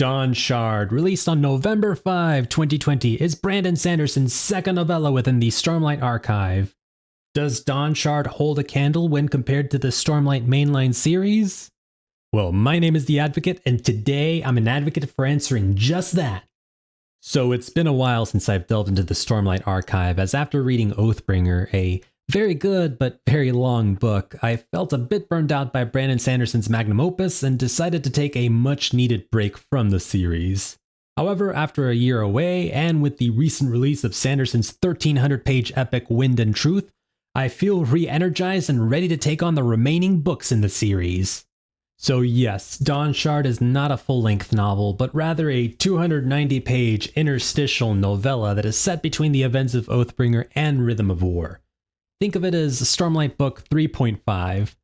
Dawnshard, released on November 5, 2020, is Brandon Sanderson's second novella within the Stormlight Archive. Does Dawnshard hold a candle when compared to the Stormlight mainline series? Well, my name is The Advocate, and today I'm an advocate for answering just that. So it's been a while since I've delved into the Stormlight Archive, as after reading Oathbringer, a very good but very long book, I felt a bit burned out by Brandon Sanderson's magnum opus and decided to take a much needed break from the series. However, after a year away, and with the recent release of Sanderson's 1,300-page epic Wind and Truth, I feel re-energized and ready to take on the remaining books in the series. So yes, Dawnshard is not a full-length novel, but rather a 290-page interstitial novella that is set between the events of Oathbringer and Rhythm of War. Think of it as Stormlight Book 3.5.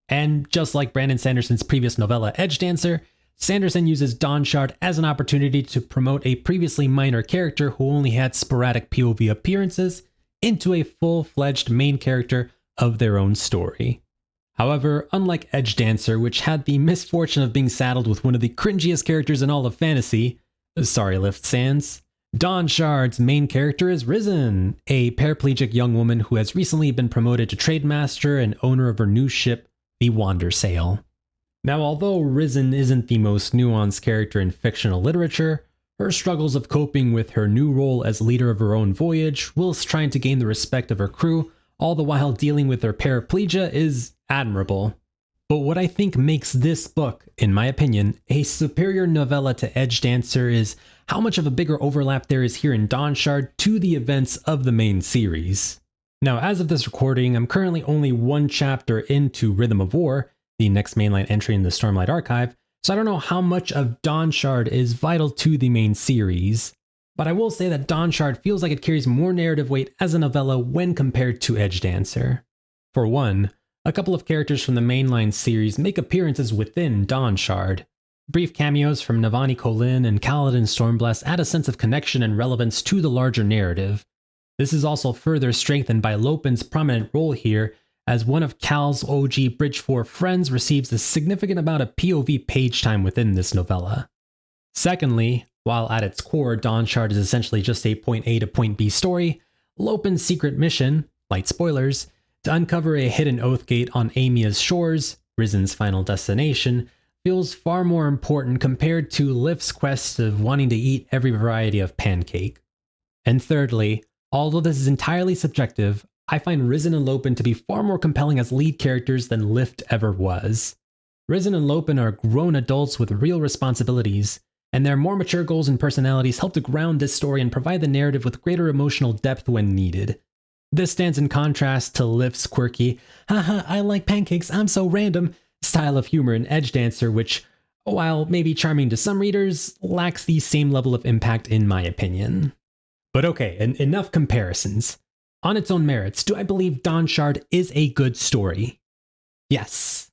And just like Brandon Sanderson's previous novella Edgedancer, Sanderson uses Dawnshard as an opportunity to promote a previously minor character who only had sporadic POV appearances into a full-fledged main character of their own story. However, unlike Edgedancer, which had the misfortune of being saddled with one of the cringiest characters in all of fantasy, sorry Lift Sans, Dawnshard's main character is Risen, a paraplegic young woman who has recently been promoted to trademaster and owner of her new ship, the Wandersail. Now, although Risen isn't the most nuanced character in fictional literature, her struggles of coping with her new role as leader of her own voyage, whilst trying to gain the respect of her crew, all the while dealing with her paraplegia, is admirable. But what I think makes this book, in my opinion, a superior novella to Edgedancer is how much of a bigger overlap there is here in Dawnshard to the events of the main series. Now, as of this recording, I'm currently only one chapter into Rhythm of War, the next mainline entry in the Stormlight Archive, so I don't know how much of Dawnshard is vital to the main series. But I will say that Dawnshard feels like it carries more narrative weight as a novella when compared to Edgedancer. For one, a couple of characters from the mainline series make appearances within Dawnshard. Brief cameos from Navani Kholin and Kaladin Stormblessed add a sense of connection and relevance to the larger narrative. This is also further strengthened by Lopin's prominent role here, as one of Cal's OG Bridge 4 friends receives a significant amount of POV page time within this novella. Secondly, while at its core Dawnshard is essentially just a point A to point B story, Lopin's secret mission, light spoilers, to uncover a hidden oath gate on Amia's shores, Risen's final destination, feels far more important compared to Lift's quest of wanting to eat every variety of pancake. And thirdly, although this is entirely subjective, I find Risen and Lopin to be far more compelling as lead characters than Lift ever was. Risen and Lopin are grown adults with real responsibilities, and their more mature goals and personalities help to ground this story and provide the narrative with greater emotional depth when needed. This stands in contrast to Lift's quirky, haha, I like pancakes, I'm so random, style of humor in Edgedancer, which, while maybe charming to some readers, lacks the same level of impact in my opinion. But okay, enough comparisons. On its own merits, do I believe Dawnshard is a good story? Yes.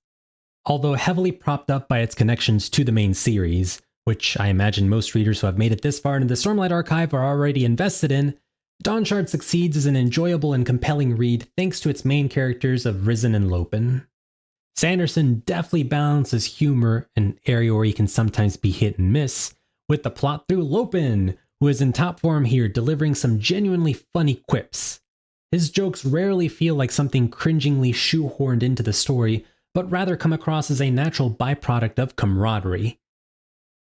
Although heavily propped up by its connections to the main series, which I imagine most readers who have made it this far into the Stormlight Archive are already invested in, Dawnshard succeeds as an enjoyable and compelling read thanks to its main characters of Risen and Lopin. Sanderson deftly balances humor, an area where he can sometimes be hit and miss, with the plot through Lopin, who is in top form here, delivering some genuinely funny quips. His jokes rarely feel like something cringingly shoehorned into the story, but rather come across as a natural byproduct of camaraderie.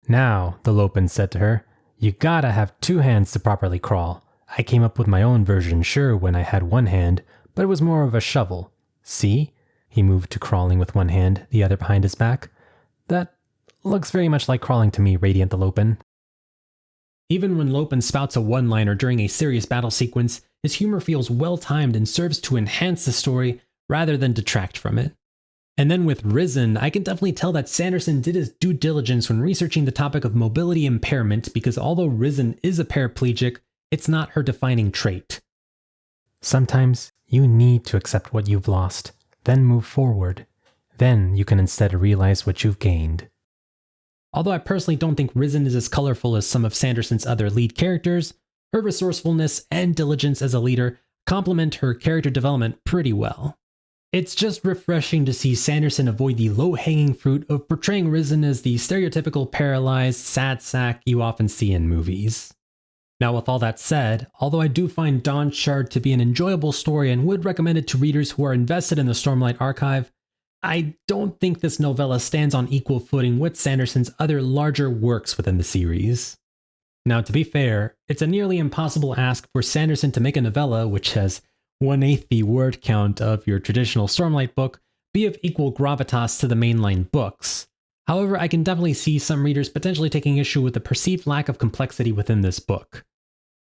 Now, the Lopin said to her, you gotta have two hands to properly crawl. I came up with my own version, sure, when I had one hand, but it was more of a shovel. See? He moved to crawling with one hand, the other behind his back. That looks very much like crawling to me, Radiant the Lopin. Even when Lopin spouts a one-liner during a serious battle sequence, his humor feels well-timed and serves to enhance the story rather than detract from it. And then with Risen, I can definitely tell that Sanderson did his due diligence when researching the topic of mobility impairment, because although Risen is a paraplegic, it's not her defining trait. Sometimes you need to accept what you've lost, then move forward. Then you can instead realize what you've gained. Although I personally don't think Risen is as colorful as some of Sanderson's other lead characters, her resourcefulness and diligence as a leader complement her character development pretty well. It's just refreshing to see Sanderson avoid the low-hanging fruit of portraying Risen as the stereotypical paralyzed, sad sack you often see in movies. Now with all that said, although I do find Dawnshard to be an enjoyable story and would recommend it to readers who are invested in the Stormlight Archive, I don't think this novella stands on equal footing with Sanderson's other larger works within the series. Now to be fair, it's a nearly impossible ask for Sanderson to make a novella which has 1/8 the word count of your traditional Stormlight book be of equal gravitas to the mainline books. However, I can definitely see some readers potentially taking issue with the perceived lack of complexity within this book.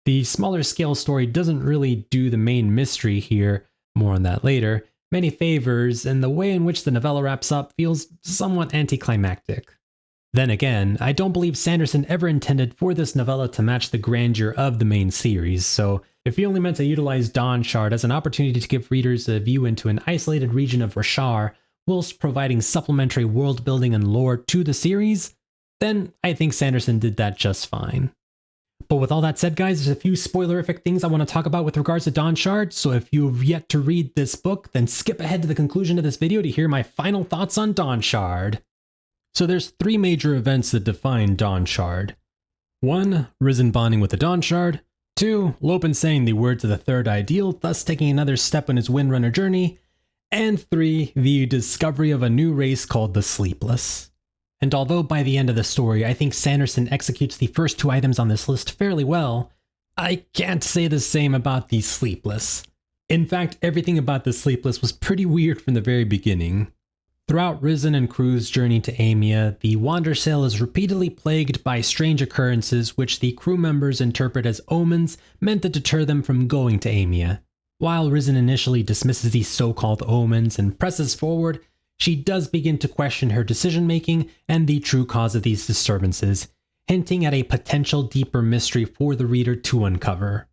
The smaller scale story doesn't really do the main mystery here, more on that later, many favors, and the way in which the novella wraps up feels somewhat anticlimactic. Then again, I don't believe Sanderson ever intended for this novella to match the grandeur of the main series, so if he only meant to utilize Dawnshard as an opportunity to give readers a view into an isolated region of Roshar, whilst providing supplementary world building and lore to the series, then I think Sanderson did that just fine. But with all that said, guys, there's a few spoilerific things I want to talk about with regards to Dawnshard, so if you've yet to read this book, then skip ahead to the conclusion of this video to hear my final thoughts on Dawnshard. So there's 3 major events that define Dawnshard. 1. Risen bonding with the Dawnshard. 2. Lopen saying the words of the third ideal, thus taking another step on his Windrunner journey. And 3. The discovery of a new race called the Sleepless. And although by the end of the story I think Sanderson executes the first 2 items on this list fairly well, I can't say the same about the Sleepless. In fact, everything about the Sleepless was pretty weird from the very beginning. Throughout Risen and crew's journey to Amia, the Wandersail is repeatedly plagued by strange occurrences which the crew members interpret as omens meant to deter them from going to Amia. While Risen initially dismisses these so-called omens and presses forward, she does begin to question her decision-making and the true cause of these disturbances, hinting at a potential deeper mystery for the reader to uncover.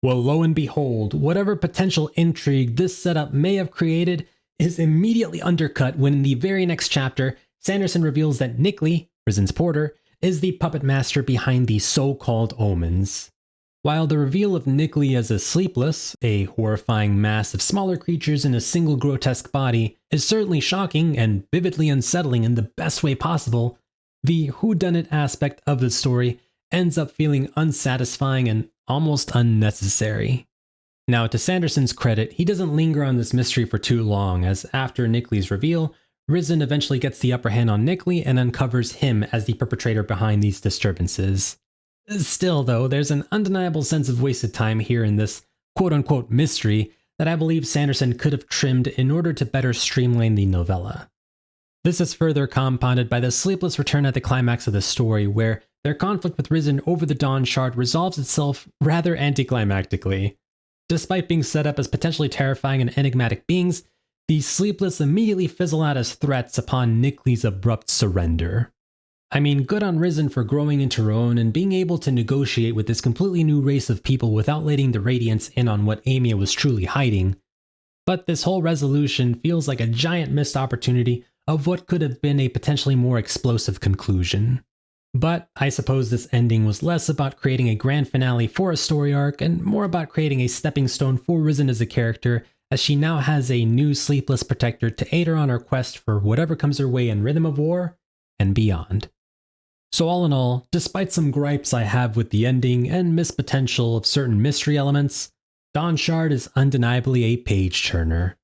Well, lo and behold, whatever potential intrigue this setup may have created is immediately undercut when in the very next chapter, Sanderson reveals that Nickley, Risen's porter, is the puppet master behind the so-called omens. While the reveal of Nickley as a Sleepless, a horrifying mass of smaller creatures in a single grotesque body, is certainly shocking and vividly unsettling in the best way possible, the whodunit aspect of the story ends up feeling unsatisfying and almost unnecessary. Now, to Sanderson's credit, he doesn't linger on this mystery for too long, as after Nickley's reveal, Risen eventually gets the upper hand on Nickley and uncovers him as the perpetrator behind these disturbances. Still, though, there's an undeniable sense of wasted time here in this quote-unquote mystery that I believe Sanderson could have trimmed in order to better streamline the novella. This is further compounded by the Sleepless return at the climax of the story, where their conflict with Risen over the Dawnshard resolves itself rather anticlimactically. Despite being set up as potentially terrifying and enigmatic beings, the Sleepless immediately fizzle out as threats upon Nickley's abrupt surrender. I mean, good on Risen for growing into her own and being able to negotiate with this completely new race of people without letting the Radiance in on what Amia was truly hiding. But this whole resolution feels like a giant missed opportunity of what could have been a potentially more explosive conclusion. But I suppose this ending was less about creating a grand finale for a story arc and more about creating a stepping stone for Risen as a character, as she now has a new Sleepless protector to aid her on her quest for whatever comes her way in Rhythm of War and beyond. So all in all, despite some gripes I have with the ending and missed potential of certain mystery elements, Dawnshard is undeniably a page-turner.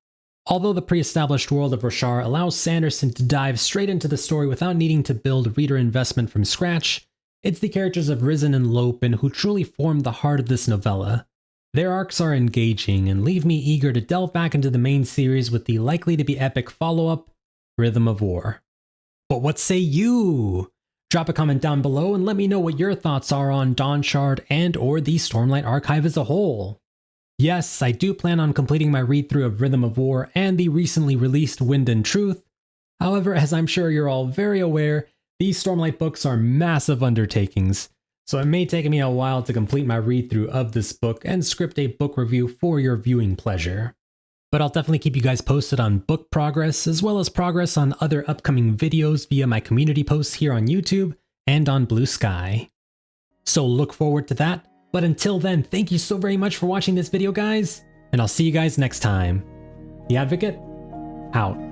Although the pre-established world of Roshar allows Sanderson to dive straight into the story without needing to build reader investment from scratch, it's the characters of Risen and Lopen who truly form the heart of this novella. Their arcs are engaging and leave me eager to delve back into the main series with the likely to be epic follow-up, Rhythm of War. But what say you? Drop a comment down below and let me know what your thoughts are on Dawnshard and or the Stormlight Archive as a whole. Yes, I do plan on completing my read-through of Rhythm of War and the recently released Wind and Truth. However, as I'm sure you're all very aware, these Stormlight books are massive undertakings, so it may take me a while to complete my read-through of this book and script a book review for your viewing pleasure. But I'll definitely keep you guys posted on book progress, as well as progress on other upcoming videos via my community posts here on YouTube and on Blue Sky. So look forward to that, but until then, thank you so very much for watching this video, guys, and I'll see you guys next time. The Advocate out.